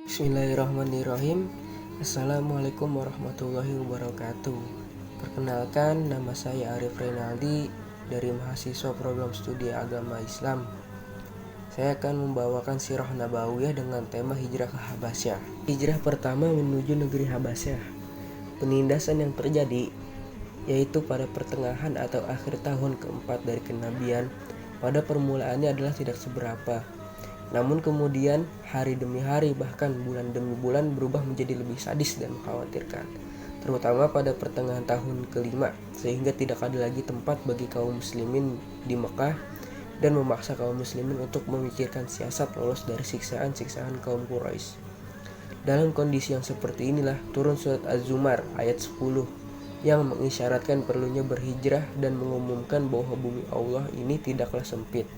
Bismillahirrahmanirrahim. Assalamualaikum warahmatullahi wabarakatuh. Perkenalkan, nama saya Arif Renaldi dari mahasiswa program studi agama Islam. Saya akan membawakan sirah nabawiyah dengan tema hijrah ke Habasyah. Hijrah pertama menuju negeri Habasyah. Penindasan yang terjadi yaitu pada pertengahan atau akhir tahun keempat dari kenabian. Pada permulaannya adalah tidak seberapa. Namun kemudian hari demi hari bahkan bulan demi bulan berubah menjadi lebih sadis dan mengkhawatirkan, terutama pada pertengahan tahun kelima, sehingga tidak ada lagi tempat bagi kaum muslimin di Mekah dan memaksa kaum muslimin untuk memikirkan siasat lolos dari siksaan-siksaan kaum Quraisy. Dalam kondisi yang seperti inilah turun surat Az-Zumar ayat 10 yang mengisyaratkan perlunya berhijrah dan mengumumkan bahwa bumi Allah ini tidaklah sempit.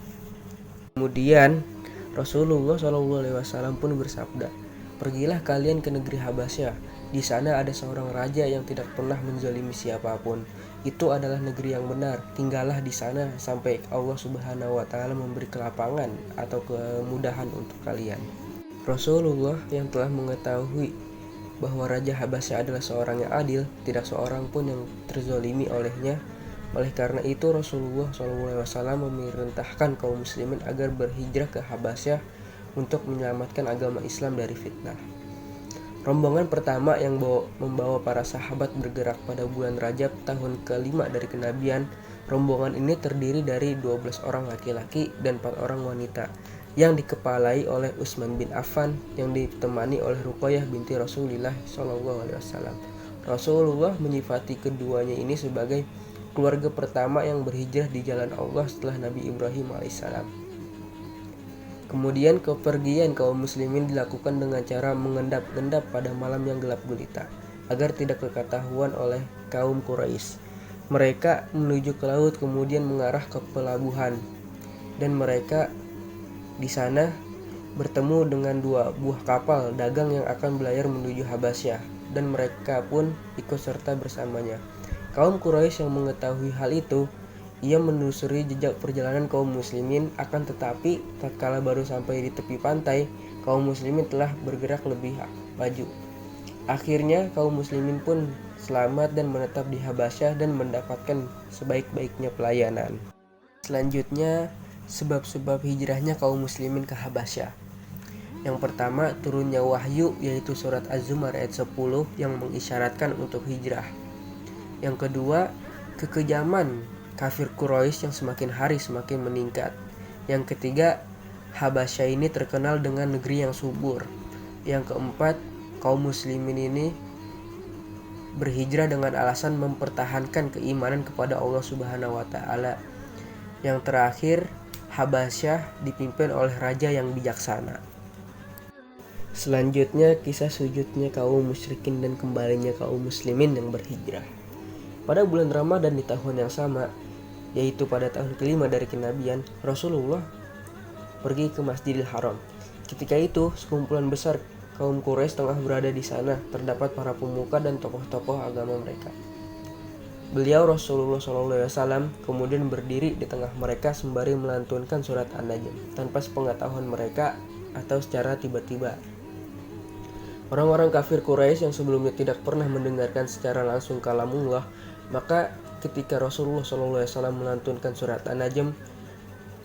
Kemudian Rasulullah SAW pun bersabda, "Pergilah kalian ke negeri Habasyah. Di sana ada seorang raja yang tidak pernah menzalimi siapapun. Itu adalah negeri yang benar. Tinggallah di sana sampai Allah Subhanahu wa taala memberi kelapangan atau kemudahan untuk kalian." Rasulullah yang telah mengetahui bahwa Raja Habasyah adalah seorang yang adil, tidak seorang pun yang terzalimi olehnya. Oleh karena itu Rasulullah SAW memerintahkan kaum muslimin agar berhijrah ke Habasyah untuk menyelamatkan agama Islam dari fitnah. Rombongan pertama yang membawa para sahabat bergerak pada bulan Rajab tahun kelima dari kenabian. Rombongan ini terdiri dari 12 orang laki-laki dan 4 orang wanita yang dikepalai oleh Utsman bin Affan yang ditemani oleh Ruqayyah binti Rasulullah SAW. Rasulullah menyifati keduanya ini sebagai keluarga pertama yang berhijrah di jalan Allah setelah Nabi Ibrahim alaihissalam. Kemudian kepergian kaum muslimin dilakukan dengan cara mengendap-endap pada malam yang gelap gulita agar tidak ketahuan oleh kaum Quraisy. Mereka menuju ke laut kemudian mengarah ke pelabuhan dan mereka di sana bertemu dengan 2 buah kapal dagang yang akan berlayar menuju Habasyah dan mereka pun ikut serta bersamanya. Kaum Quraisy yang mengetahui hal itu, ia menelusuri jejak perjalanan kaum muslimin, akan tetapi tatkala baru sampai di tepi pantai, kaum muslimin telah bergerak lebih maju. Akhirnya kaum muslimin pun selamat dan menetap di Habasyah dan mendapatkan sebaik-baiknya pelayanan. Selanjutnya, sebab-sebab hijrahnya kaum muslimin ke Habasyah. Yang pertama, turunnya wahyu yaitu surat Az-Zumar ayat 10 yang mengisyaratkan untuk hijrah. Yang kedua, kekejaman kafir Quraisy yang semakin hari semakin meningkat. Yang ketiga, Habasyah ini terkenal dengan negeri yang subur. Yang keempat, kaum muslimin ini berhijrah dengan alasan mempertahankan keimanan kepada Allah Subhanahu wa taala. Yang terakhir, Habasyah dipimpin oleh raja yang bijaksana. Selanjutnya, kisah sujudnya kaum musyrikin dan kembalinya kaum muslimin yang berhijrah. Pada bulan Ramadan di tahun yang sama, yaitu pada tahun kelima dari kenabian, Rasulullah pergi ke Masjidil Haram. Ketika itu, sekumpulan besar kaum Quraisy tengah berada di sana. Terdapat para pemuka dan tokoh-tokoh agama mereka. Beliau Rasulullah SAW kemudian berdiri di tengah mereka sembari melantunkan surat An-Najm tanpa sepengetahuan mereka atau secara tiba-tiba. Orang-orang kafir Quraisy yang sebelumnya tidak pernah mendengarkan secara langsung kalamullah, maka ketika Rasulullah SAW melantunkan surat An-Najm,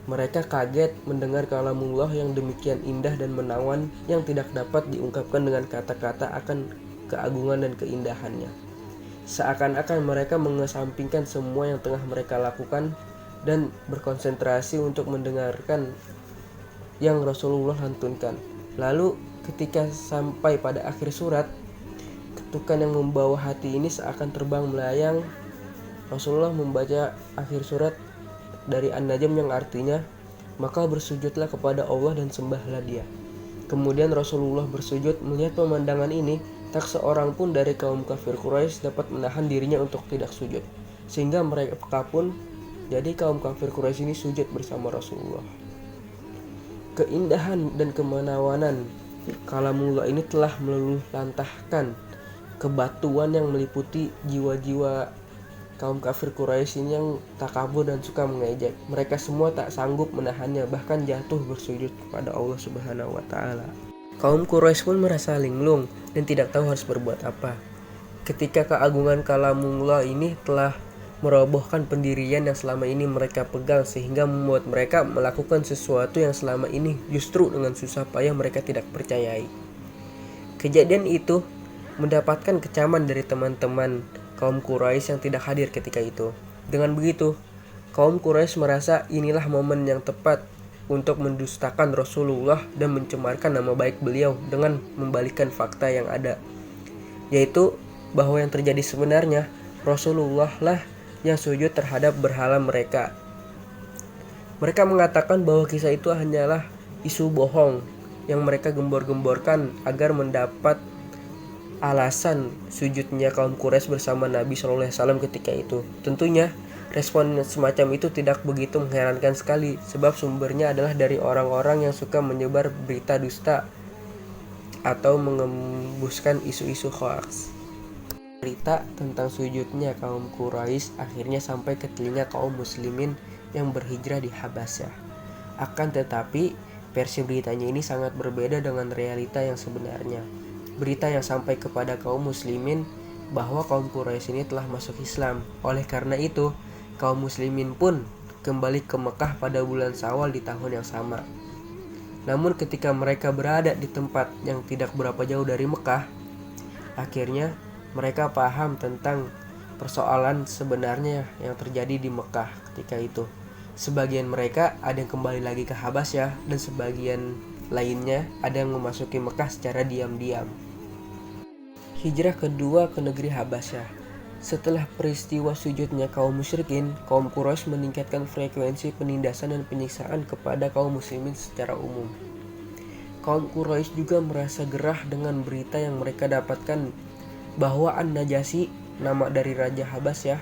mereka kaget mendengar kalamullah yang demikian indah dan menawan yang tidak dapat diungkapkan dengan kata-kata akan keagungan dan keindahannya. Seakan-akan mereka mengesampingkan semua yang tengah mereka lakukan dan berkonsentrasi untuk mendengarkan yang Rasulullah lantunkan. Lalu ketika sampai pada akhir surat, ketukan yang membawa hati ini seakan terbang melayang. Rasulullah membaca akhir surat dari An-Najm yang artinya, "Maka bersujudlah kepada Allah dan sembahlah Dia." Kemudian Rasulullah bersujud. Melihat pemandangan ini, tak seorang pun dari kaum kafir Quraisy dapat menahan dirinya untuk tidak sujud, sehingga mereka pun, jadi kaum kafir Quraisy ini sujud bersama Rasulullah. Keindahan dan kemenawanan kalamullah ini telah meluluhlantahkan kebatuan yang meliputi jiwa-jiwa kaum kafir Quraisy ini yang takabur dan suka mengejek. Mereka semua tak sanggup menahannya, bahkan jatuh bersujud kepada Allah Subhanahu wa taala. Kaum Quraisy pun merasa linglung dan tidak tahu harus berbuat apa. Ketika keagungan kalamullah ini telah merobohkan pendirian yang selama ini mereka pegang sehingga membuat mereka melakukan sesuatu yang selama ini justru dengan susah payah mereka tidak percayai. Kejadian itu mendapatkan kecaman dari teman-teman kaum Quraisy yang tidak hadir ketika itu. Dengan begitu, kaum Quraisy merasa inilah momen yang tepat untuk mendustakan Rasulullah dan mencemarkan nama baik beliau dengan membalikkan fakta yang ada, yaitu bahwa yang terjadi sebenarnya Rasulullah lah yang sujud terhadap berhala mereka. Mereka mengatakan bahwa kisah itu hanyalah isu bohong yang mereka gembor-gemborkan agar mendapat alasan sujudnya kaum Quraisy bersama Nabi SAW ketika itu. Tentunya respon semacam itu tidak begitu mengherankan sekali, sebab sumbernya adalah dari orang-orang yang suka menyebar berita dusta atau mengembuskan isu-isu hoaks. Berita tentang sujudnya kaum Quraisy akhirnya sampai ke telinga kaum muslimin yang berhijrah di Habasyah. Akan tetapi, versi beritanya ini sangat berbeda dengan realita yang sebenarnya. Berita yang sampai kepada kaum muslimin bahwa kaum Quraisy ini telah masuk Islam. Oleh karena itu, kaum muslimin pun kembali ke Mekah pada bulan Syawal di tahun yang sama. Namun ketika mereka berada di tempat yang tidak berapa jauh dari Mekah, akhirnya mereka paham tentang persoalan sebenarnya yang terjadi di Mekah ketika itu. Sebagian mereka ada yang kembali lagi ke Habasyah dan sebagian lainnya ada yang memasuki Mekah secara diam-diam. Hijrah kedua ke negeri Habasyah. Setelah peristiwa sujudnya kaum musyrikin, kaum Quraisy meningkatkan frekuensi penindasan dan penyiksaan kepada kaum muslimin secara umum. Kaum Quraisy juga merasa gerah dengan berita yang mereka dapatkan bahwa An-Najasyi, nama dari Raja Habasyah,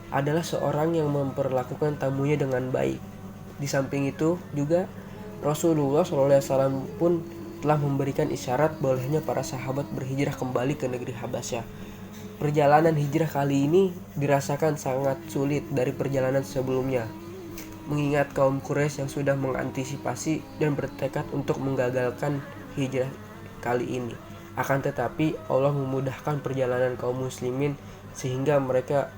adalah seorang yang memperlakukan tamunya dengan baik. Di samping itu juga Rasulullah SAW pun telah memberikan isyarat bolehnya para sahabat berhijrah kembali ke negeri Habasyah. Perjalanan hijrah kali ini dirasakan sangat sulit dari perjalanan sebelumnya, mengingat kaum Quraisy yang sudah mengantisipasi dan bertekad untuk menggagalkan hijrah kali ini. Akan tetapi Allah memudahkan perjalanan kaum muslimin sehingga mereka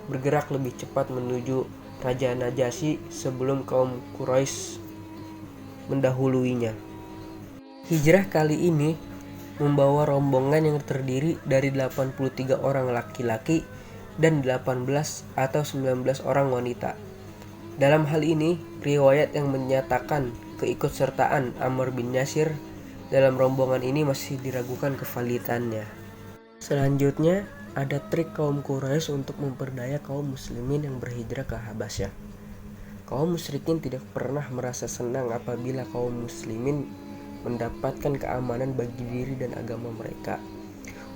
bergerak lebih cepat menuju Raja Najasyi sebelum kaum Quraisy mendahuluinya. Hijrah kali ini membawa rombongan yang terdiri dari 83 orang laki-laki dan 18 atau 19 orang wanita. Dalam hal ini, riwayat yang menyatakan keikutsertaan Amr bin Yasir dalam rombongan ini masih diragukan kevalidannya. Selanjutnya, ada trik kaum Quraisy untuk memperdaya kaum muslimin yang berhijrah ke Habasyah. Kaum musyrikin tidak pernah merasa senang apabila kaum muslimin mendapatkan keamanan bagi diri dan agama mereka.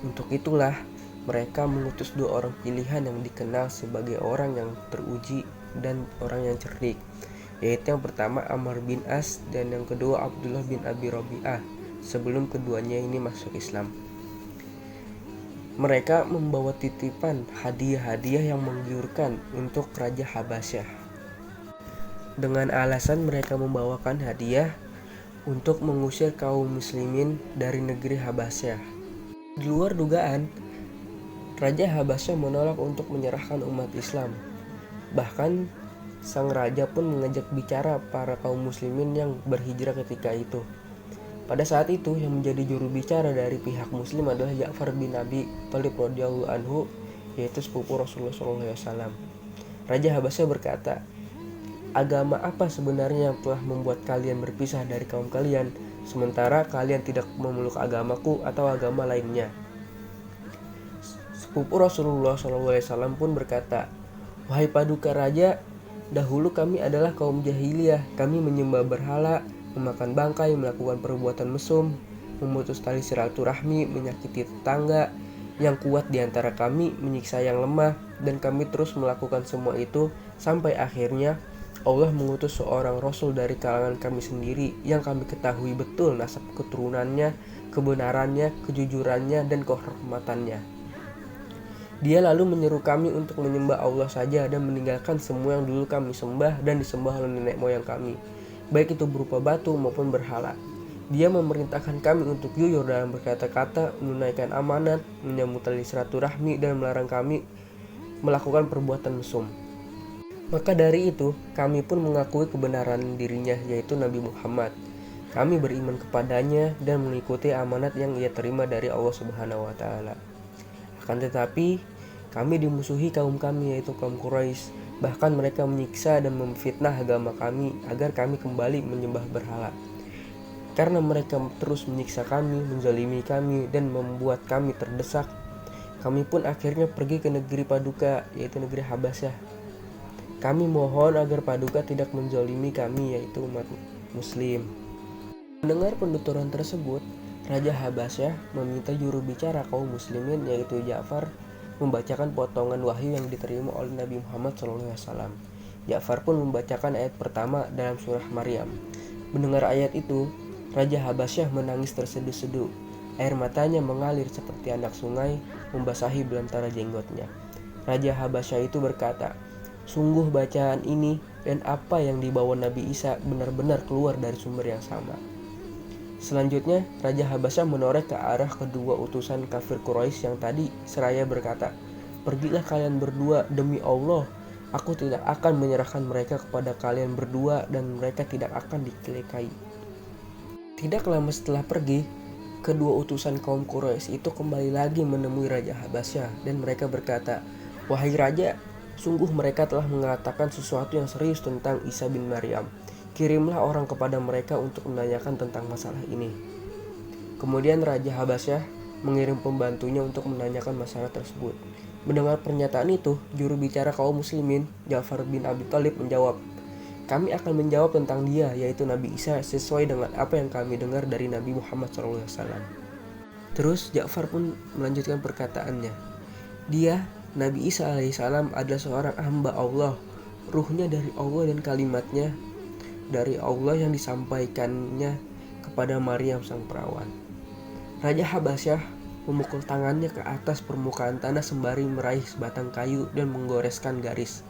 Untuk itulah mereka mengutus dua orang pilihan yang dikenal sebagai orang yang teruji dan orang yang cerdik, yaitu yang pertama Amr bin As dan yang kedua Abdullah bin Abi Rabi'ah, sebelum keduanya ini masuk Islam. Mereka membawa titipan hadiah-hadiah yang menggiurkan untuk Raja Habasyah. Dengan alasan mereka membawakan hadiah untuk mengusir kaum muslimin dari negeri Habasyah. Di luar dugaan, Raja Habasyah menolak untuk menyerahkan umat Islam. Bahkan sang raja pun mengajak bicara para kaum muslimin yang berhijrah ketika itu. Pada saat itu yang menjadi juru bicara dari pihak muslim adalah Ja'far bin Abi Thalib radhiyallahu anhu, yaitu sepupu Rasulullah SAW. Raja Habasyah berkata, "Agama apa sebenarnya yang telah membuat kalian berpisah dari kaum kalian, sementara kalian tidak memeluk agamaku atau agama lainnya?" Sepupu Rasulullah SAW pun berkata, "Wahai paduka raja, dahulu kami adalah kaum jahiliyah. Kami menyembah berhala, memakan bangkai, melakukan perbuatan mesum, memutus tali silaturahmi, menyakiti tetangga. Yang kuat di antara kami menyiksa yang lemah, dan kami terus melakukan semua itu sampai akhirnya Allah mengutus seorang Rasul dari kalangan kami sendiri yang kami ketahui betul nasab keturunannya, kebenarannya, kejujurannya, dan kehormatannya. Dia lalu menyeru kami untuk menyembah Allah saja dan meninggalkan semua yang dulu kami sembah dan disembah oleh nenek moyang kami, baik itu berupa batu maupun berhala. Dia memerintahkan kami untuk jujur dalam berkata-kata, menunaikan amanat, menyambut tali silaturahmi, dan melarang kami melakukan perbuatan mesum. Maka dari itu, kami pun mengakui kebenaran dirinya, yaitu Nabi Muhammad. Kami beriman kepadanya dan mengikuti amanat yang ia terima dari Allah Subhanahu wa Ta'ala. Akan tetapi, kami dimusuhi kaum kami, yaitu kaum Quraisy. Bahkan mereka menyiksa dan memfitnah agama kami agar kami kembali menyembah berhala. Karena mereka terus menyiksa kami, menzalimi kami, dan membuat kami terdesak, kami pun akhirnya pergi ke negeri Paduka, yaitu negeri Habasyah. Kami mohon agar Paduka tidak menzalimi kami, yaitu umat muslim. Mendengar penuturan tersebut, Raja Habasyah meminta juru bicara kaum muslimin, yaitu Ja'far, membacakan potongan wahyu yang diterima oleh Nabi Muhammad SAW. Ja'far pun membacakan ayat pertama dalam surah Maryam. Mendengar ayat itu, Raja Habasyah menangis terseduh-seduh. Air matanya mengalir seperti anak sungai membasahi belantara jenggotnya. Raja Habasyah itu berkata, "Sungguh bacaan ini dan apa yang dibawa Nabi Isa benar-benar keluar dari sumber yang sama." Selanjutnya, Raja Habasyah menoreh ke arah kedua utusan kafir Quraisy yang tadi seraya berkata, "Pergilah kalian berdua, demi Allah, aku tidak akan menyerahkan mereka kepada kalian berdua dan mereka tidak akan dicelakai." Tidak lama setelah pergi, kedua utusan kaum Quraisy itu kembali lagi menemui Raja Habasyah dan mereka berkata, "Wahai Raja, sungguh mereka telah mengatakan sesuatu yang serius tentang Isa bin Maryam. Kirimlah orang kepada mereka untuk menanyakan tentang masalah ini." Kemudian Raja Habasyah mengirim pembantunya untuk menanyakan masalah tersebut. Mendengar pernyataan itu, juru bicara kaum muslimin, Ja'far bin Abi Thalib, menjawab, "Kami akan menjawab tentang dia, yaitu Nabi Isa, sesuai dengan apa yang kami dengar dari Nabi Muhammad SAW." Terus Ja'far pun melanjutkan perkataannya, "Dia, Nabi Isa alaihissalam, adalah seorang hamba Allah, ruhnya dari Allah dan kalimatnya dari Allah yang disampaikannya kepada Maryam sang perawan." Raja Habasyah memukul tangannya ke atas permukaan tanah sembari meraih sebatang kayu dan menggoreskan garis.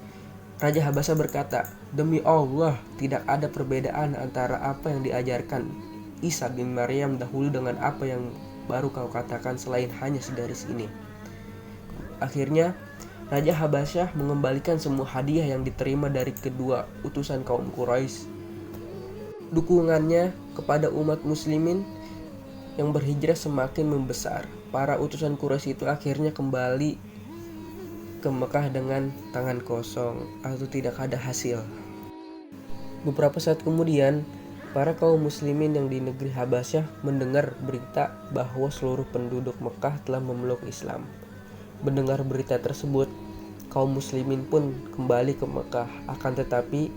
Raja Habasyah berkata, "Demi Allah, tidak ada perbedaan antara apa yang diajarkan Isa bin Maryam dahulu dengan apa yang baru kau katakan selain hanya segaris ini." Akhirnya, Raja Habasyah mengembalikan semua hadiah yang diterima dari kedua utusan kaum Quraisy. Dukungannya kepada umat muslimin yang berhijrah semakin membesar. Para utusan Quraisy itu akhirnya kembali ke Mekah dengan tangan kosong atau tidak ada hasil. Beberapa saat kemudian, para kaum muslimin yang di negeri Habasyah mendengar berita bahwa seluruh penduduk Mekah telah memeluk Islam. Mendengar berita tersebut, kaum muslimin pun kembali ke Mekah. Akan tetapi,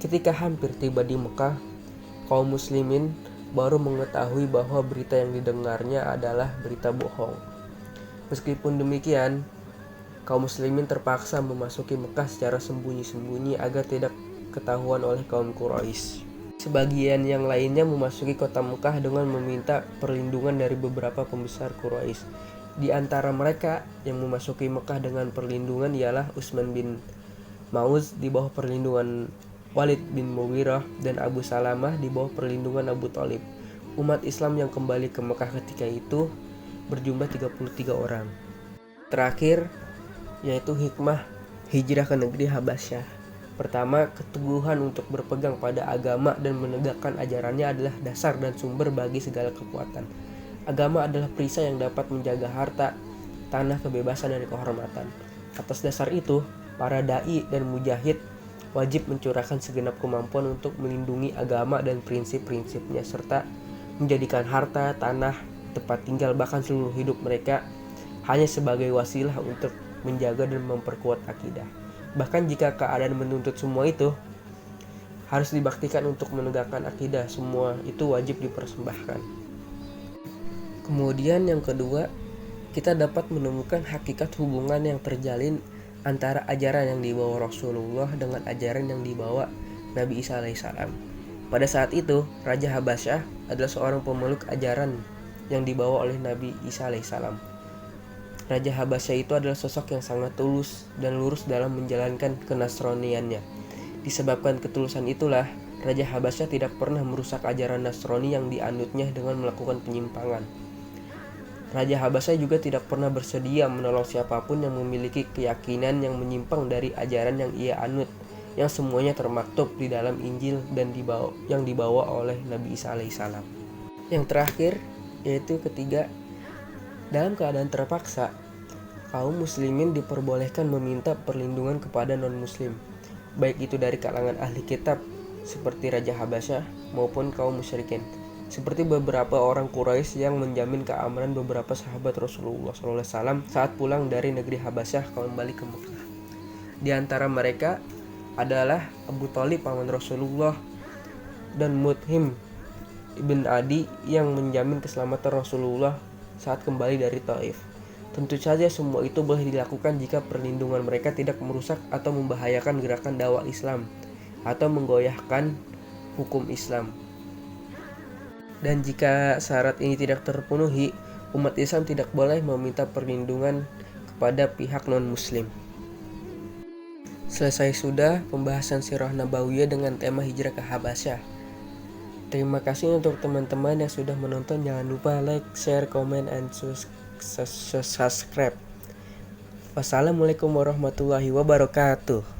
ketika hampir tiba di Mekah, kaum muslimin baru mengetahui bahwa berita yang didengarnya adalah berita bohong. Meskipun demikian, kaum muslimin terpaksa memasuki Mekah secara sembunyi-sembunyi agar tidak ketahuan oleh kaum Quraisy. Sebagian yang lainnya memasuki kota Mekah dengan meminta perlindungan dari beberapa pembesar Quraisy. Di antara mereka yang memasuki Mekah dengan perlindungan ialah Utsman bin Mauz di bawah perlindungan Walid bin Mughirah dan Abu Salamah di bawah perlindungan Abu Thalib. Umat Islam yang kembali ke Mekah ketika itu berjumlah 33 orang. Terakhir, yaitu hikmah hijrah ke negeri Habasyah. Pertama, keteguhan untuk berpegang pada agama dan menegakkan ajarannya adalah dasar dan sumber bagi segala kekuatan. Agama adalah perisai yang dapat menjaga harta, tanah, kebebasan, dan kehormatan. Atas dasar itu, para dai dan mujahid wajib mencurahkan segenap kemampuan untuk melindungi agama dan prinsip-prinsipnya, serta menjadikan harta, tanah, tempat tinggal, bahkan seluruh hidup mereka hanya sebagai wasilah untuk menjaga dan memperkuat akidah. Bahkan jika keadaan menuntut semua itu harus dibaktikan untuk menegakkan akidah, semua itu wajib dipersembahkan. Kemudian yang kedua, kita dapat menemukan hakikat hubungan yang terjalin antara ajaran yang dibawa Rasulullah dengan ajaran yang dibawa Nabi Isa alaihissalam. Pada saat itu, Raja Habasyah adalah seorang pemeluk ajaran yang dibawa oleh Nabi Isa alaihissalam. Raja Habasyah itu adalah sosok yang sangat tulus dan lurus dalam menjalankan kenasroniannya. Disebabkan ketulusan itulah, Raja Habasyah tidak pernah merusak ajaran Nasrani yang dianutnya dengan melakukan penyimpangan. Raja Habasyah juga tidak pernah bersedia menolong siapapun yang memiliki keyakinan yang menyimpang dari ajaran yang ia anut, yang semuanya termaktub di dalam Injil dan yang dibawa oleh Nabi Isa alaihissalam. Yang terakhir, yaitu ketiga, dalam keadaan terpaksa, kaum muslimin diperbolehkan meminta perlindungan kepada non-muslim, baik itu dari kalangan ahli kitab seperti Raja Habasyah maupun kaum musyrikin, seperti beberapa orang Quraisy yang menjamin keamanan beberapa sahabat Rasulullah SAW saat pulang dari negeri Habasyah kembali ke Mekah. Di antara mereka adalah Abu Thalib paman Rasulullah dan Mut'im ibn Adi yang menjamin keselamatan Rasulullah saat kembali dari Taif. Tentu saja semua itu boleh dilakukan jika perlindungan mereka tidak merusak atau membahayakan gerakan dakwah Islam atau menggoyahkan hukum Islam. Dan jika syarat ini tidak terpenuhi, umat Islam tidak boleh meminta perlindungan kepada pihak non-muslim. Selesai sudah pembahasan sirah nabawiyah dengan tema hijrah ke Habasyah. Terima kasih untuk teman-teman yang sudah menonton. Jangan lupa like, share, comment, and subscribe. Wassalamualaikum warahmatullahi wabarakatuh.